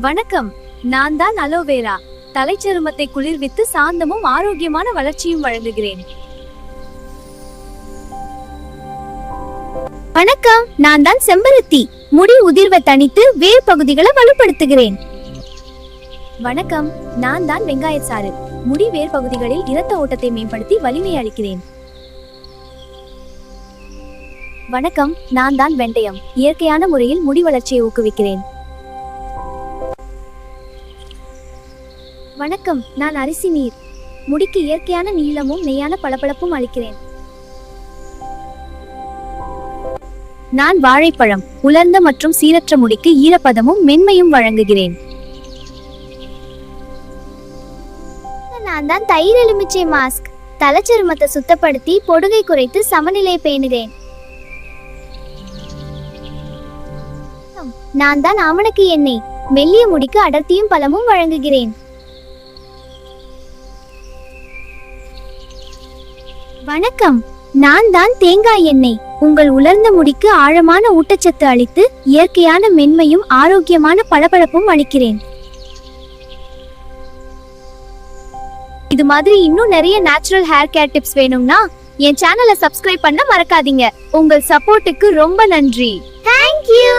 வணக்கம், நான் தான் அலோவேரா. தலைச்சருமத்தை குளிர்வித்து சாந்தமும் ஆரோக்கியமான வளர்ச்சியும் வழங்குகிறேன். வணக்கம், நான் தான் செம்பருத்தி. முடி உதிர்வை தணித்து வேர் பகுதிகளை வலுப்படுத்துகிறேன். வணக்கம், நான் தான் வெங்காயச்சாறு. முடி வேர் பகுதிகளில் இரத்த ஓட்டத்தை மேம்படுத்தி வலிமை அளிக்கிறேன். வணக்கம், நான் தான் வெந்தயம். இயற்கையான முறையில் முடி வளர்ச்சியை ஊக்குவிக்கிறேன். வணக்கம், நான் அரிசி நீர். முடிக்கு இயற்கையான நீளமும் நெய்யான பளபளப்பும் அளிக்கிறேன். நான் வாழைப்பழம். உலர்ந்த மற்றும் சீரற்ற முடிக்கு ஈரப்பதமும் மென்மையும் வழங்குகிறேன். நான் தான் தயிர் எலுமிச்சை மாஸ்க். தலைச்சருமத்தை சுத்தப்படுத்தி பொடுகை குறைத்து சமநிலையை பேணுகிறேன். நான் தான் ஆமணக்கு எண்ணெய். மெல்லிய முடிக்கு அடர்த்தியும் பலமும் வழங்குகிறேன். வணக்கம், நான் தான் தேங்காய் எண்ணெய். உங்கள் உலர்ந்த முடிக்கு ஆழமான ஊட்டச்சத்து அளித்து இயற்கையான மென்மையும் ஆரோக்கியமான பளபளப்பும் அளிக்கிறேன். இது மாதிரி இன்னும் நிறைய நேச்சுரல் ஹேர் கேர் டிப்ஸ் வேணும்னா என் சேனலை சப்ஸ்கிரைப் பண்ண மறக்காதீங்க. உங்கள் சப்போர்ட்டுக்கு ரொம்ப நன்றி. தேங்க்யூ.